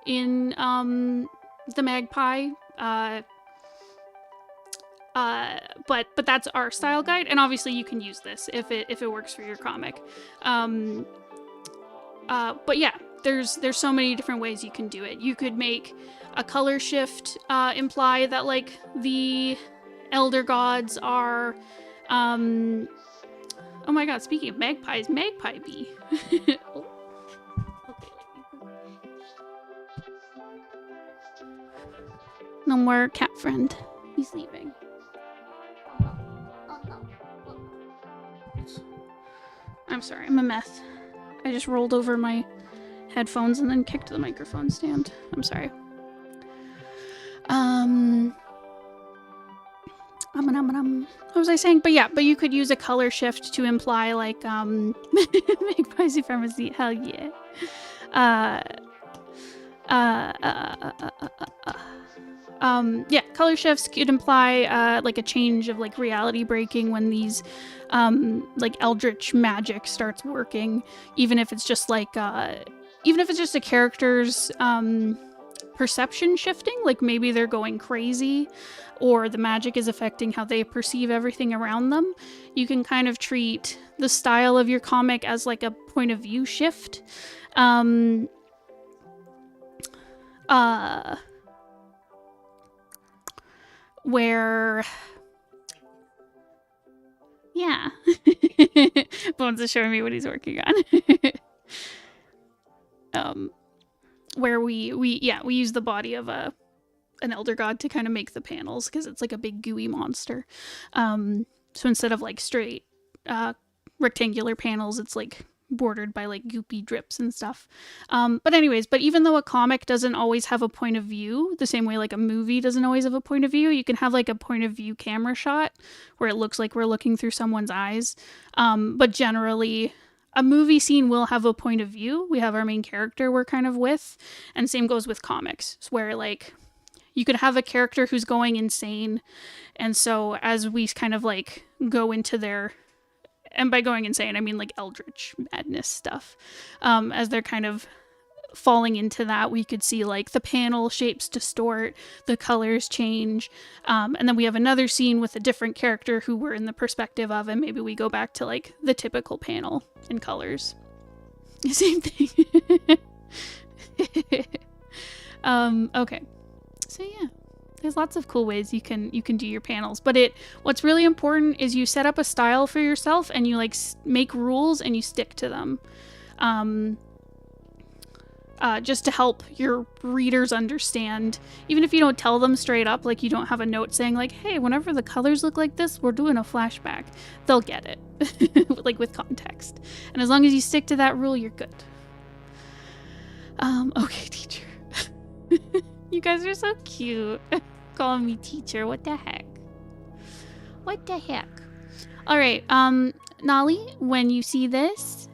in the Magpie. But that's our style guide, and obviously you can use this if it works for your comic. But yeah, there's so many different ways you can do it. You could make a color shift imply that like the Elder Gods are oh my god, speaking of magpies, Magpie Bee. Oh. Okay. No more cat friend. He's leaving. Oh no. I'm sorry, I'm a mess. I just rolled over my headphones and then kicked the microphone stand. I'm sorry. What was I saying? But yeah, but you could use a color shift to imply like magpie supremacy. Hell yeah. Yeah, color shifts could imply like a change of like reality breaking when these like eldritch magic starts working, even if it's just like a character's perception shifting, like maybe they're going crazy or the magic is affecting how they perceive everything around them. You can kind of treat the style of your comic as like a point of view shift. Where, yeah, Bones is showing me what he's working on. Where we use the body of an Elder God to kind of make the panels because it's like a big gooey monster. So instead of like straight rectangular panels, it's like bordered by like goopy drips and stuff. But even though a comic doesn't always have a point of view, the same way like a movie doesn't always have a point of view, you can have like a point of view camera shot where it looks like we're looking through someone's eyes. But generally, a movie scene will have a point of view. We have our main character we're kind of with, and same goes with comics, where like you could have a character who's going insane, and so as we kind of like go into their, and by going insane I mean like eldritch madness stuff, as they're kind of falling into that, we could see like the panel shapes distort, the colors change, and then we have another scene with a different character who we're in the perspective of, and maybe we go back to like the typical panel in colors. Same thing. Okay, so yeah, there's lots of cool ways you can do your panels, but what's really important is you set up a style for yourself and you like make rules and you stick to them. Just to help your readers understand, even if you don't tell them straight up, like you don't have a note saying like, hey, whenever the colors look like this, we're doing a flashback. They'll get it, like with context. And as long as you stick to that rule, you're good. Okay, teacher. You guys are so cute. Calling me teacher, what the heck? What the heck? All right, Nali, when you see this,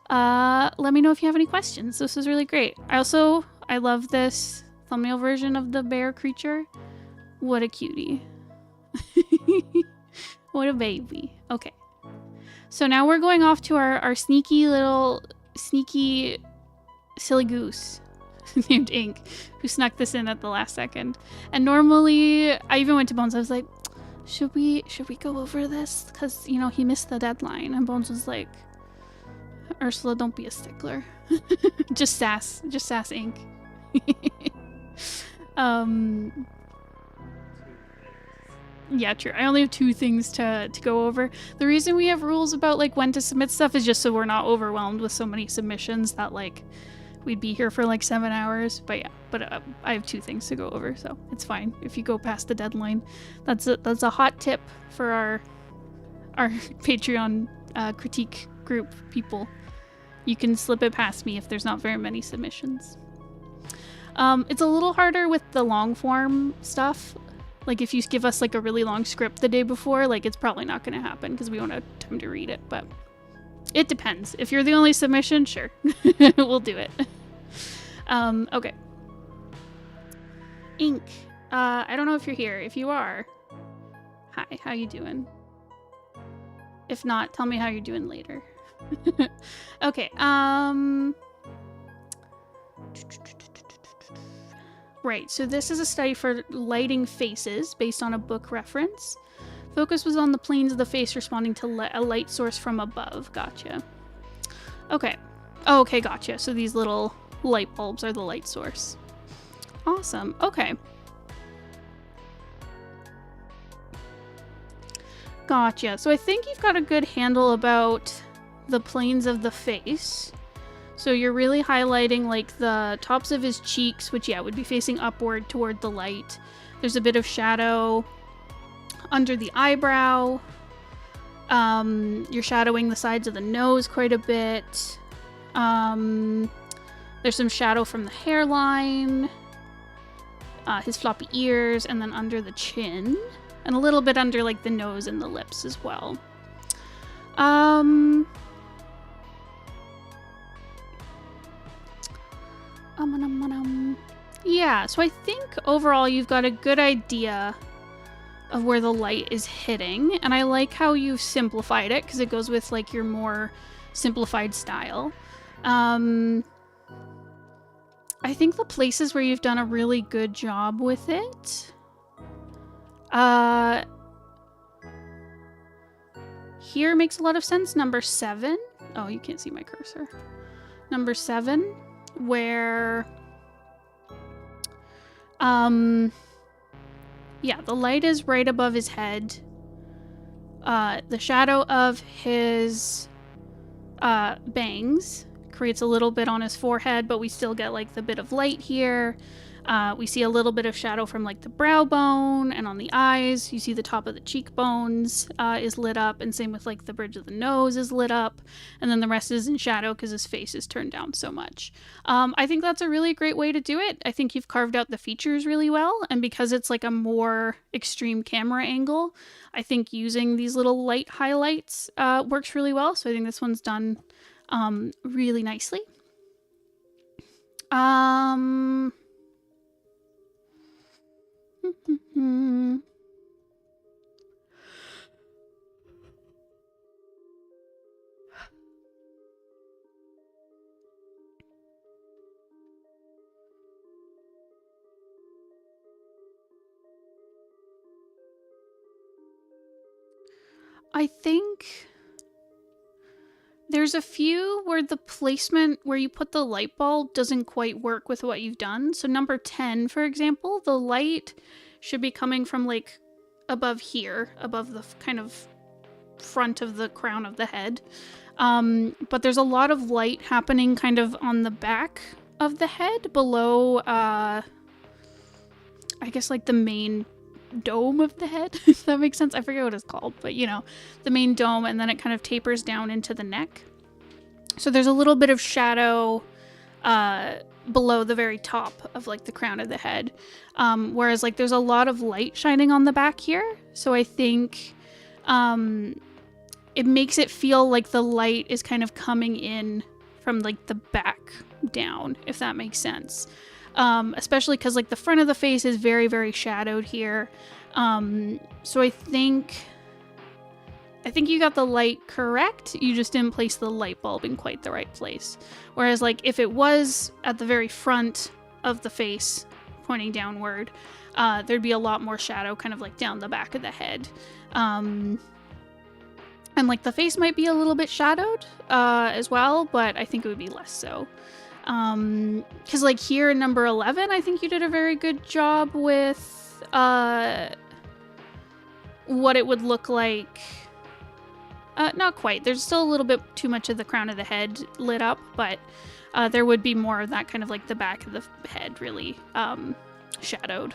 let me know if you have any questions. This is really great. I love this thumbnail version of the bear creature. What a cutie. What a baby. Okay. So now we're going off to our sneaky silly goose named Ink, who snuck this in at the last second. And normally, I even went to Bones, I was like, should we go over this? Because, you know, he missed the deadline. And Bones was like, Ursula, don't be a stickler. Just sass Ink. Yeah, true. I only have 2 things to go over. The reason we have rules about like when to submit stuff is just so we're not overwhelmed with so many submissions that like we'd be here for like 7 hours. But yeah, I have 2 things to go over, so it's fine if you go past the deadline. That's a hot tip for our Patreon critique group people. You can slip it past me if there's not very many submissions. It's a little harder with the long form stuff. Like if you give us like a really long script the day before, like it's probably not going to happen because we won't have time to read it, but it depends. If you're the only submission, sure, we'll do it. Okay. Ink. I don't know if you're here. If you are, hi, how you doing? If not, tell me how you're doing later. Okay, right, so this is a study for lighting faces based on a book reference. Focus was on the planes of the face responding to a light source from above. Gotcha. Okay. Oh, okay, gotcha. So these little light bulbs are the light source. Awesome. Okay. Gotcha. So I think you've got a good handle about the planes of the face. So you're really highlighting like the tops of his cheeks, which yeah, would be facing upward toward the light. There's a bit of shadow under the eyebrow. You're shadowing the sides of the nose quite a bit. There's some shadow from the hairline, his floppy ears, and then under the chin, and a little bit under like the nose and the lips as well. Yeah, so I think overall you've got a good idea of where the light is hitting, and I like how you've simplified it because it goes with like your more simplified style. I think the places where you've done a really good job with it, here makes a lot of sense. Number 7. Oh, you can't see my cursor. Number 7, where yeah, the light is right above his head. The shadow of his bangs creates a little bit on his forehead, but we still get like the bit of light here. We see a little bit of shadow from like the brow bone, and on the eyes you see the top of the cheekbones is lit up, and same with like the bridge of the nose is lit up, and then the rest is in shadow because his face is turned down so much. I think that's a really great way to do it. I think you've carved out the features really well, and because it's like a more extreme camera angle, I think using these little light highlights works really well. So I think this one's done really nicely. I think there's a few where the placement where you put the light bulb doesn't quite work with what you've done. So number 10, for example, the light should be coming from like above here, above the kind of front of the crown of the head. But there's a lot of light happening kind of on the back of the head below, I guess like the main dome of the head, if that makes sense. I forget what it's called, but you know, the main dome, and then it kind of tapers down into the neck. So there's a little bit of shadow below the very top of like the crown of the head, whereas like there's a lot of light shining on the back here. So I think it makes it feel like the light is kind of coming in from like the back down, if that makes sense. Especially because like the front of the face is very, very shadowed here. So I think you got the light correct. You just didn't place the light bulb in quite the right place. Whereas like if it was at the very front of the face pointing downward, there'd be a lot more shadow kind of like down the back of the head. And like the face might be a little bit shadowed as well, but I think it would be less so. Because like here in number 11, I think you did a very good job with what it would look like. Not quite. There's still a little bit too much of the crown of the head lit up, but there would be more of that kind of like the back of the head really shadowed.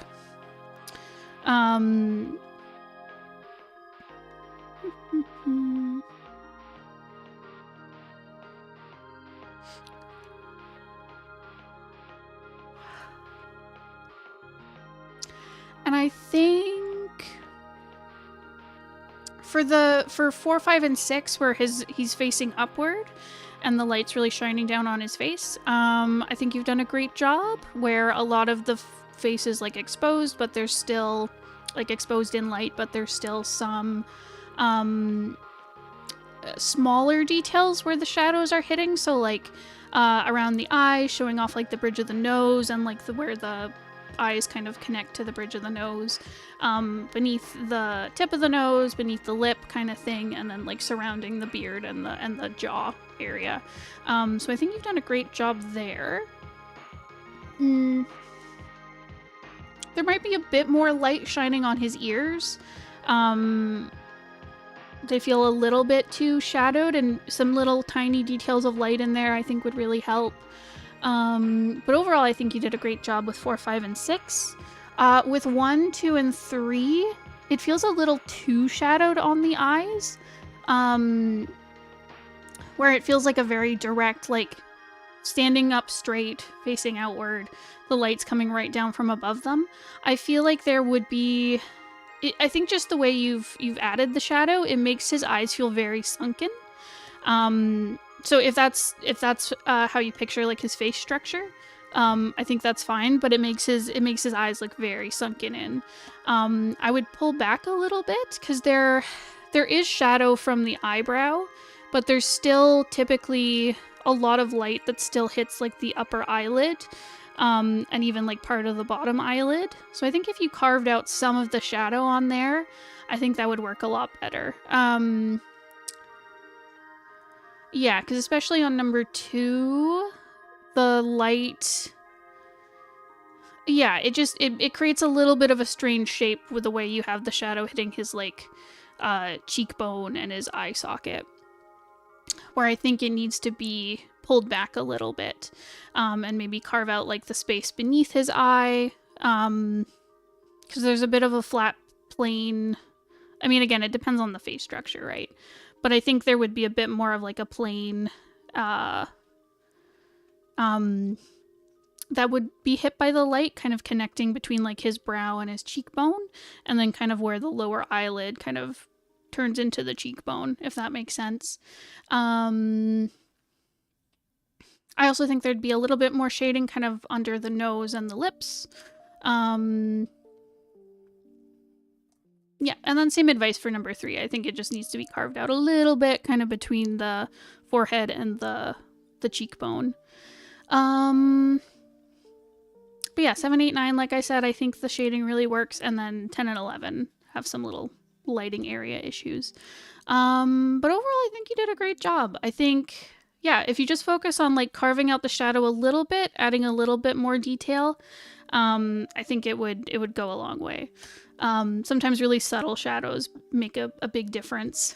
And I think for 4, 5, and 6, where he's facing upward and the light's really shining down on his face, I think you've done a great job. Where a lot of the face is like exposed, but there's still like exposed in light, but there's still some smaller details where the shadows are hitting. So like around the eye, showing off like the bridge of the nose, and like where the eyes kind of connect to the bridge of the nose, beneath the tip of the nose, beneath the lip kind of thing, and then like surrounding the beard and the jaw area. So I think you've done a great job there. There might be a bit more light shining on his ears. They feel a little bit too shadowed, and some little tiny details of light in there I think would really help. But overall, I think you did a great job with 4, 5, and 6. With 1, 2, and 3, it feels a little too shadowed on the eyes. Where it feels like a very direct, like, standing up straight, facing outward, the light's coming right down from above them. I feel like there would be... I think just the way you've added the shadow, it makes his eyes feel very sunken. So if that's how you picture like his face structure, I think that's fine. But it makes his eyes look very sunken in. I would pull back a little bit because there is shadow from the eyebrow, but there's still typically a lot of light that still hits like the upper eyelid, and even like part of the bottom eyelid. So I think if you carved out some of the shadow on there, I think that would work a lot better. Yeah, because especially on number 2, the light... Yeah, it creates a little bit of a strange shape with the way you have the shadow hitting his, like, cheekbone and his eye socket. Where I think it needs to be pulled back a little bit. And maybe carve out, like, the space beneath his eye. Because there's a bit of a flat, plain... I mean, again, it depends on the face structure, right? But I think there would be a bit more of like a plain, that would be hit by the light, kind of connecting between like his brow and his cheekbone, and then kind of where the lower eyelid kind of turns into the cheekbone, if that makes sense. I also think there'd be a little bit more shading kind of under the nose and the lips. Yeah, and then same advice for number 3. I think it just needs to be carved out a little bit, kind of between the forehead and the cheekbone. But yeah, 7, 8, 9, like I said, I think the shading really works, and then 10 and 11 have some little lighting area issues. But overall, I think you did a great job. I think, yeah, if you just focus on like carving out the shadow a little bit, adding a little bit more detail, I think it would go a long way. Sometimes really subtle shadows make a big difference.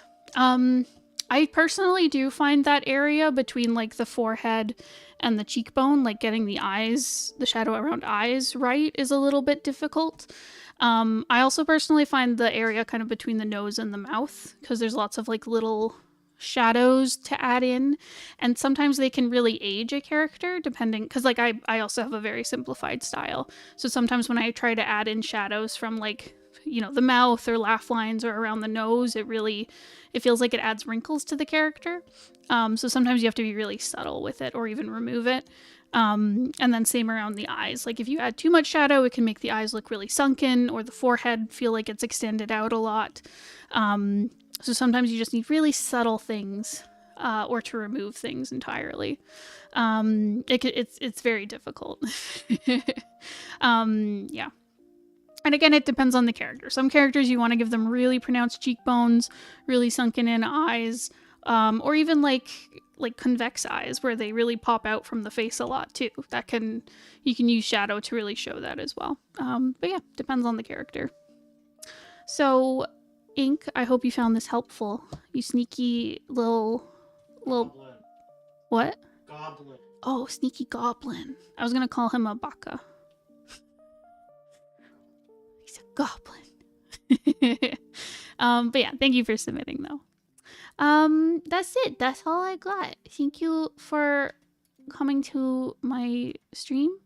I personally do find that area between like the forehead and the cheekbone, like getting the eyes, the shadow around eyes right, is a little bit difficult. I also personally find the area kind of between the nose and the mouth, because there's lots of like little shadows to add in, and sometimes they can really age a character depending, because like I also have a very simplified style, so sometimes when I try to add in shadows from like, you know, the mouth or laugh lines or around the nose, it feels like it adds wrinkles to the character. So sometimes you have to be really subtle with it or even remove it. And then same around the eyes. Like if you add too much shadow, it can make the eyes look really sunken, or the forehead feel like it's extended out a lot. So sometimes you just need really subtle things, or to remove things entirely. It's very difficult. Yeah. And again, it depends on the character. Some characters you want to give them really pronounced cheekbones, really sunken in eyes, or even like convex eyes where they really pop out from the face a lot too. You can use shadow to really show that as well. But yeah, depends on the character. So Ink, I hope you found this helpful. You sneaky little... Goblin. What? Goblin. Oh, sneaky goblin. I was gonna call him a baka. He's a goblin. But yeah, thank you for submitting though. That's it. That's all I got. Thank you for coming to my stream.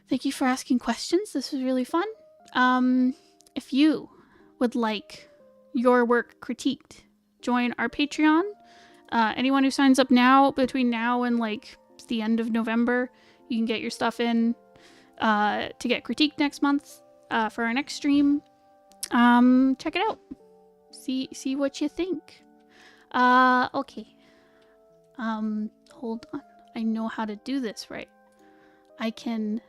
Thank you for asking questions. This was really fun. If you would like your work critiqued, join our Patreon. Anyone who signs up now, between now and like the end of November, you can get your stuff in to get critiqued next month for our next stream. Check it out. See what you think. Okay. Hold on. I know how to do this right. I can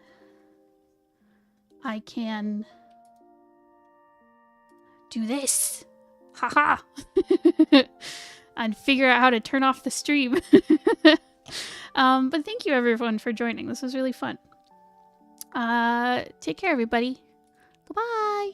do this. Haha. And figure out how to turn off the stream. But thank you everyone for joining. This was really fun. Take care everybody. Goodbye.